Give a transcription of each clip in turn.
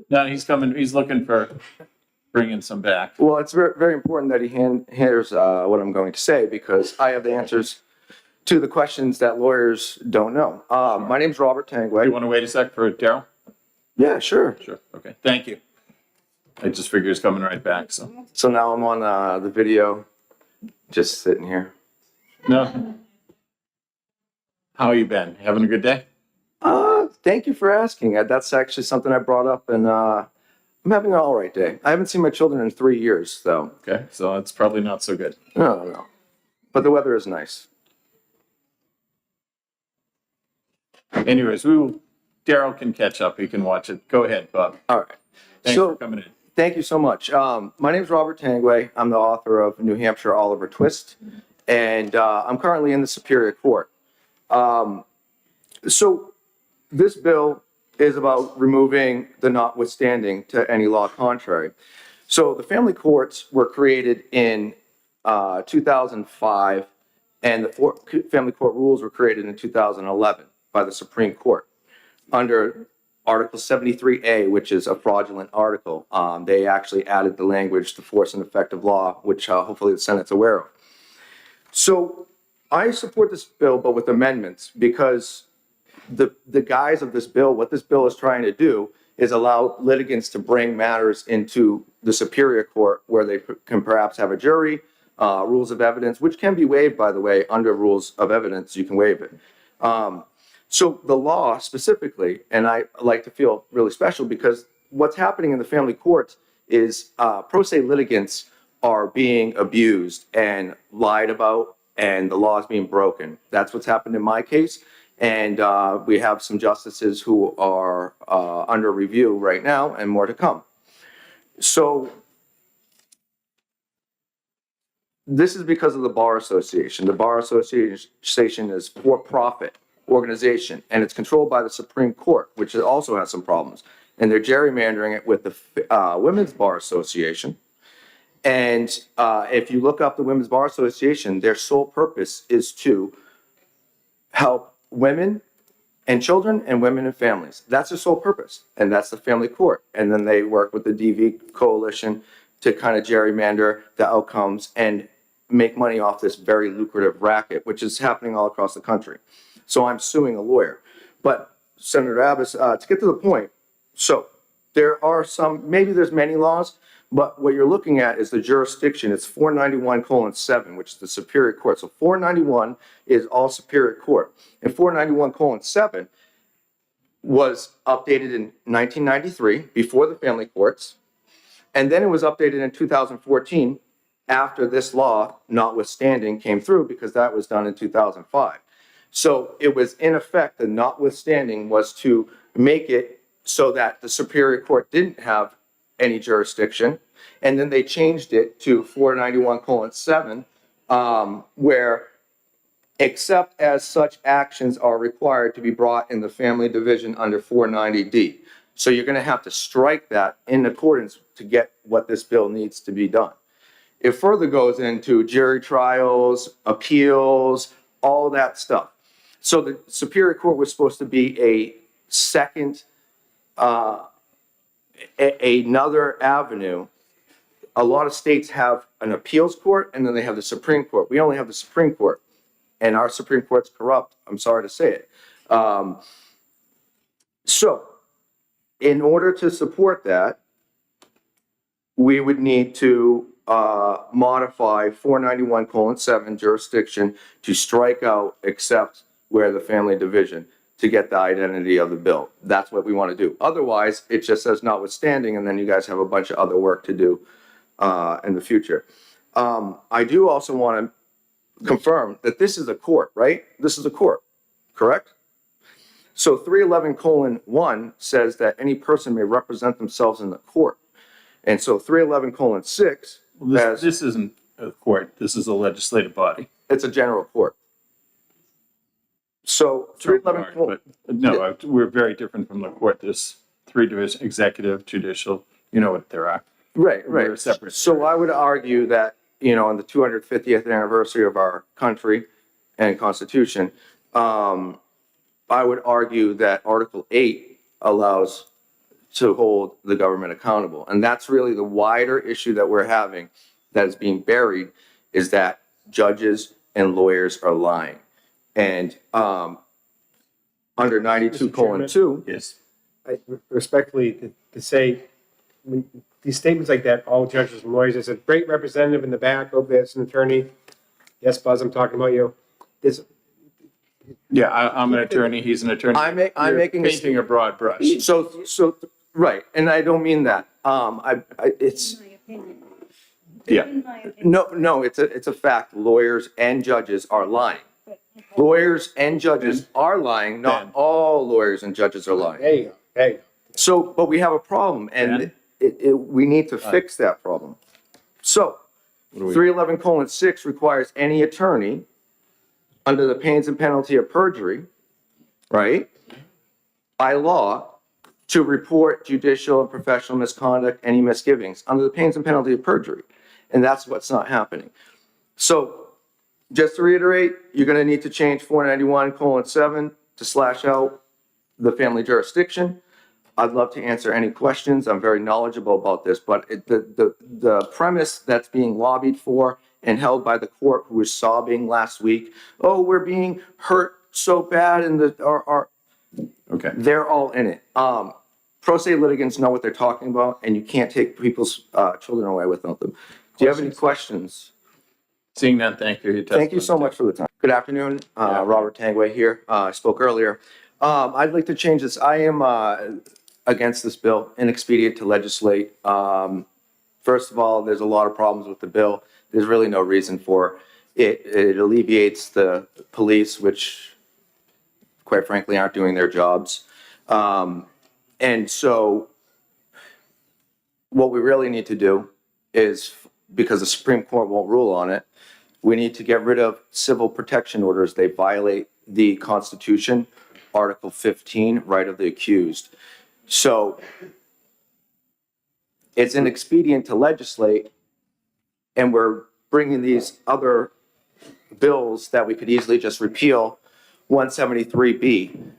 No, he's coming, he's looking for bringing some back. Well, it's very, very important that he hears what I'm going to say because I have the answers to the questions that lawyers don't know. My name's Robert Do you Tangway. want to wait a sec for Daryl? Yeah, sure. Sure, okay, thank you. I just figured he's coming right back, so. So now I'm on the video, just sitting here. No. How you been? Having a good day? Thank you for asking. That's actually something I brought up, and I'm having an all right day. I haven't seen my children in 3 years, though. Okay, so that's probably not so good. No. But the weather is nice. Anyways, Daryl can catch up, he can watch it. Go ahead, Bob. All right. Thanks for coming in. Thank you so much. My name is Robert Tangway. I'm the author of New Hampshire Oliver Twist, and I'm currently in the Superior Court. So this bill is about removing the notwithstanding to any law contrary. So the family courts were created in 2005, and the family court rules were created in 2011 by the Supreme Court under Article 73A, which is a fraudulent article. They actually added the language to force and effect of law, which hopefully the Senate's aware of. So I support this bill, but with amendments, because the guise of this bill, what this bill is trying to do is allow litigants to bring matters into the Superior Court where they can perhaps have a jury, rules of evidence, which can be waived, by the way, under rules of evidence, you can waive it. So the law specifically, and I like to feel really special because what's happening in the family courts is pro se litigants are being abused and lied about, and the law is being broken. That's what's happened in my case. And we have some justices who are under review right now and more to come. So this is because of the Bar Association. The Bar Association is for-profit organization, and it's controlled by the Supreme Court, which also has some problems. And they're gerrymandering it with the Women's Bar Association. And if you look up the Women's Bar Association, their sole purpose is to help women and children and women and families. That's their sole purpose, and that's the family court. And then they work with the DV coalition to kind of gerrymander the outcomes and make money off this very lucrative racket, which is happening all across the country. So I'm suing a lawyer. But Senator Abbas, to get to the point, so there are some, maybe there's many laws, but what you're looking at is the jurisdiction. It's 491:7, which is the Superior Court. So 491 is all Superior Court. And 491:7 was updated in 1993 before the family courts. And then it was updated in 2014 after this law, notwithstanding, came through because that was done in 2005. So it was in effect, the notwithstanding was to make it so that the Superior Court didn't have any jurisdiction. And then they changed it to 491:7, where except as such actions are required to be brought in the family division under 490D. So you're going to have to strike that in accordance to get what this bill needs to be done. It further goes into jury trials, appeals, all that stuff. So the Superior Court was supposed to be a second, another avenue. A lot of states have an appeals court and then they have the Supreme Court. We only have the Supreme Court, and our Supreme Court's corrupt. I'm sorry to say it. So in order to support that, we would need to modify 491:7 jurisdiction to strike out except where the family division to get the identity of the bill. That's what we want to do. Otherwise, it just says notwithstanding, and then you guys have a bunch of other work to do in the future. I do also want to confirm that this is a court, right? This is a court, correct? So 311:1 says that any person may represent themselves in the court. And so 311:6, Well, this isn't a court, this is a legislative body. it's a general court. So 311, But no, we're very different from the court. There's three divisions: executive, judicial, you know what there are. right. We're separate. So I would argue that, on the 250th anniversary of our country and Constitution, I would argue that Article 8 allows to hold the government accountable. And that's really the wider issue that we're having that is being buried, is that judges and lawyers are lying. And under 92:2, Yes. I respectfully to say, when these statements like that, all judges and lawyers, there's a great representative in the back, oh, there's an attorney. Yes, Buzz, I'm talking about you. Yeah, I'm an attorney, he's an attorney. I'm You're making a painting a broad brush. so, right, and I don't mean that. It's, Yeah, no, it's a fact. Lawyers and judges are lying. Lawyers and judges are lying, not Ben. all lawyers and judges are lying. There you go, there you go. So, but we have a problem, and we need to fix that problem. So, 311:6 requires any attorney, under the pains and penalty of perjury, right, by law, to report judicial and professional misconduct, any misgivings, under the pains and penalty of perjury. And that's what's not happening. So, just to reiterate, you're going to need to change 491:7 to slash out the family jurisdiction. I'd love to answer any questions. I'm very knowledgeable about this, but the premise that's being lobbied for and held by the court, who was sobbing last week, oh, we're being hurt so bad, and okay. they're all in it. Pro se litigants know what they're talking about, and you can't take people's children away without them. Do you have any questions? Seeing none, thank you. Thank you so much for the time. Good afternoon, Robert Tangway here. I spoke earlier. I'd like to change this. I am against this bill, inexpedient to legislate. First of all, there's a lot of problems with the bill. There's really no reason for it. It alleviates the police, which quite frankly aren't doing their jobs. And so what we really need to do is, because the Supreme Court won't rule on it, we need to get rid of civil protection orders. They violate the Constitution, Article 15, right of the accused. So it's inexpedient to legislate, and we're bringing these other bills that we could easily just repeal, 173B.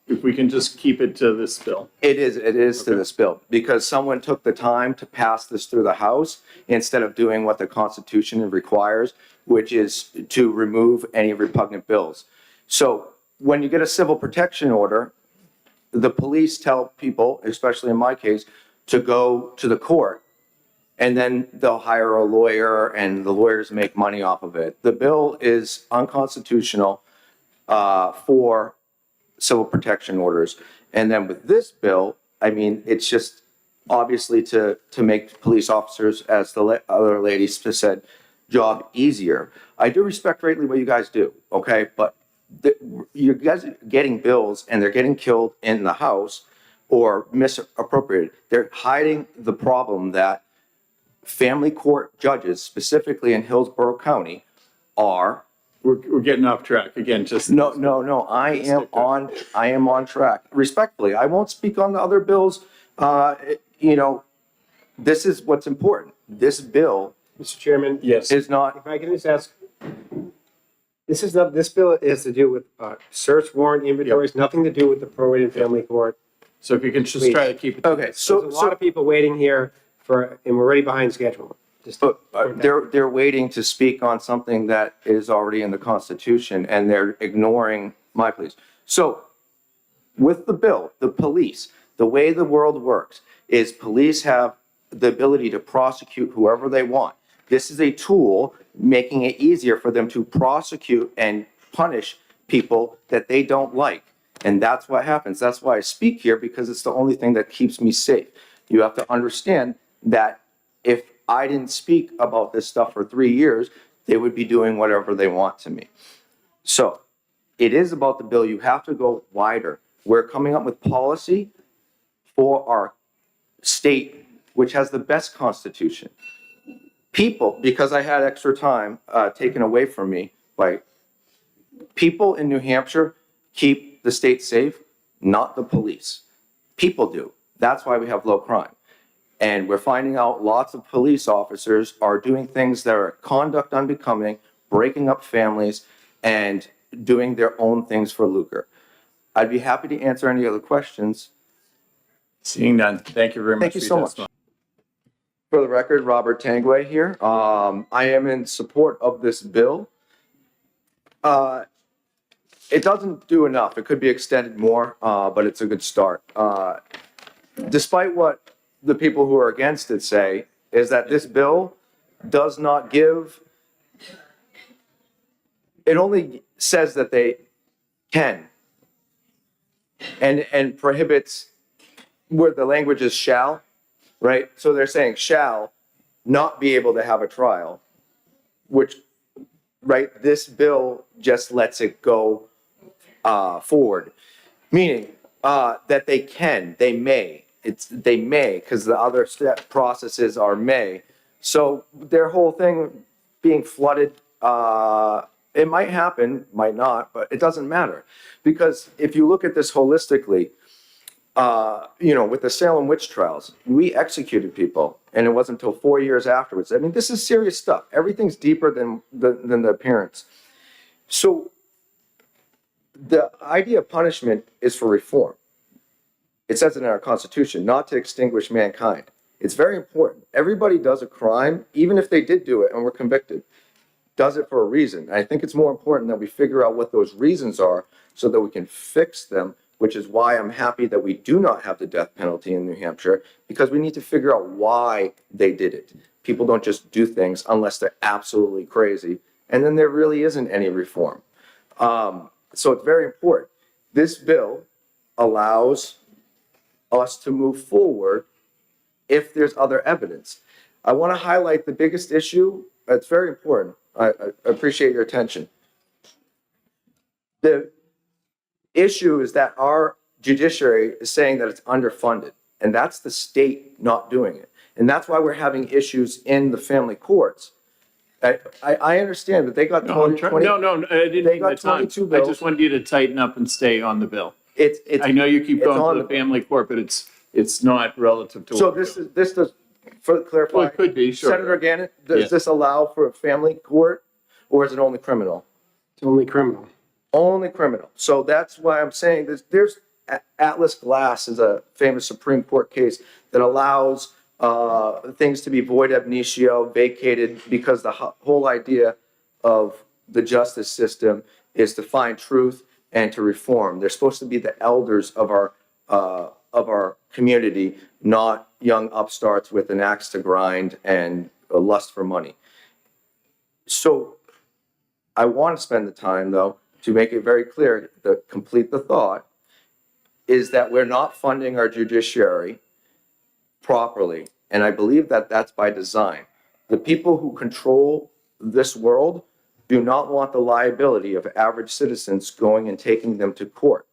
If we can just keep it to this bill. It is to this bill, because someone took the time to pass this through the House instead of doing what the Constitution requires, which is to remove any repugnant bills. So when you get a civil protection order, the police tell people, especially in my case, to go to the court, and then they'll hire a lawyer, and the lawyers make money off of it. The bill is unconstitutional for civil protection orders. And then with this bill, I mean, it's just obviously to make police officers, as the other ladies just said, job easier. I do respect greatly what you guys do, okay? But you guys are getting bills, and they're getting killed in the House or misappropriated. They're hiding the problem that family court judges, specifically in Hillsborough County, are. We're getting off track again, just. No, I am on track. Respectfully, I won't speak on the other bills. This is what's important. This bill Mr. Chairman? Yes. is not, If I can just ask, this bill is to do with search warrant inventories, nothing to do with the prorated family court. So if you can just try to keep it. okay, There's a lot of people waiting here and we're already behind schedule. Just they're waiting to speak on something that is already in the Constitution, and they're ignoring my pleas. So with the bill, the police, the way the world works is police have the ability to prosecute whoever they want. This is a tool making it easier for them to prosecute and punish people that they don't like. And that's what happens. That's why I speak here, because it's the only thing that keeps me safe. You have to understand that if I didn't speak about this stuff for 3 years, they would be doing whatever they want to me. So it is about the bill. You have to go wider. We're coming up with policy for our state, which has the best constitution. People, because I had extra time taken away from me by people in New Hampshire, keep the state safe, not the police. People do. That's why we have low crime. And we're finding out lots of police officers are doing things that are conduct unbecoming, breaking up families, and doing their own things for lucre. I'd be happy to answer any other questions. Seeing none, thank you very much. Thank you for so your much. testimony. For the record, Robert Tangway here. I am in support of this bill. It doesn't do enough. It could be extended more, but it's a good start. Despite what the people who are against it say, is that this bill does not give, it only says that they can and prohibits where the language is shall, right? So they're saying shall not be able to have a trial, which, right, this bill just lets it go forward, meaning that they can, they may. They may, because the other step processes are may. So their whole thing being flooded, it might happen, might not, but it doesn't matter. Because if you look at this holistically, with the Salem witch trials, we executed people, and it wasn't until 4 years afterwards. I mean, this is serious stuff. Everything's deeper than the appearance. So the idea of punishment is for reform. It says it in our Constitution, not to extinguish mankind. It's very important. Everybody does a crime, even if they did do it and were convicted, does it for a reason. And I think it's more important that we figure out what those reasons are so that we can fix them, which is why I'm happy that we do not have the death penalty in New Hampshire, because we need to figure out why they did it. People don't just do things unless they're absolutely crazy, and then there really isn't any reform. So it's very important. This bill allows us to move forward if there's other evidence. I want to highlight the biggest issue. It's very important. I appreciate your attention. The issue is that our judiciary is saying that it's underfunded, and that's the state not doing it. And that's why we're having issues in the family courts. I understand that they got 20. No, I didn't They mean got the time. 22 I bills. just wanted you to tighten up and stay on the bill. It's I know you keep it's going on to the family court, but it's not relative to. So what we're doing. this does, for clarify. Well, it could be, sure. Senator Gannon, does Yes. this allow for a family court, or is it only criminal? It's only criminal. Only criminal. So that's why I'm saying this. There's Atlas Glass is a famous Supreme Court case that allows things to be void ab initio, vacated, because the whole idea of the justice system is to find truth and to reform. They're supposed to be the elders of our community, not young upstarts with an axe to grind and a lust for money. So I want to spend the time, though, to make it very clear, to complete the thought, is that we're not funding our judiciary properly. And I believe that that's by design. The people who control this world do not want the liability of average citizens going and taking them to court.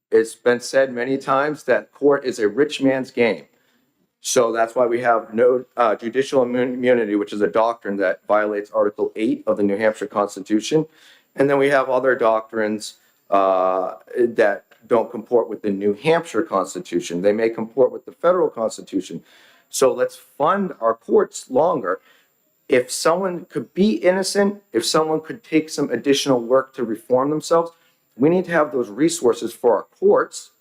It's been said many times that court is a rich man's game. So that's why we have no judicial immunity, which is a doctrine that violates Article 8 of the New Hampshire Constitution. And then we have other doctrines that don't comport with the New Hampshire Constitution. They may comport with the federal Constitution. So let's fund our courts longer. If someone could be innocent, if someone could take some additional work to reform themselves, we need to have those resources for our courts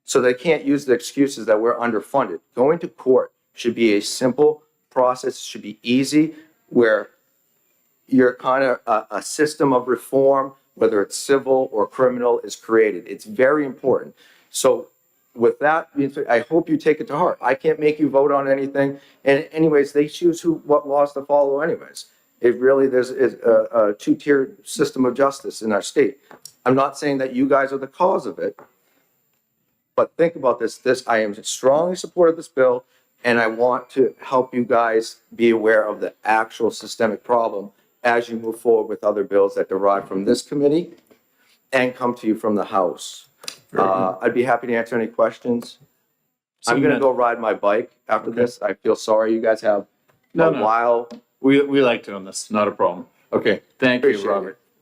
so they can't use the excuses that we're underfunded. Going to court should be a simple process, should be easy, where you're kind of a system of reform, whether it's civil or criminal, is created. It's very important. So with that, I hope you take it to heart. I can't make you vote on anything. And anyways, they choose what laws to follow anyways. It really, there's a two-tiered system of justice in our state. I'm not saying that you guys are the cause of it, but think about this. I am strongly supportive of this bill, and I want to help you guys be aware of the actual systemic problem as you move forward with other bills that derive from this committee and come to you from the House. I'd be happy to answer any questions. I'm going to go ride my bike after this. I feel sorry. You guys have a while. We like doing this, not a problem. Okay, thank you, Appreciate it. Robert.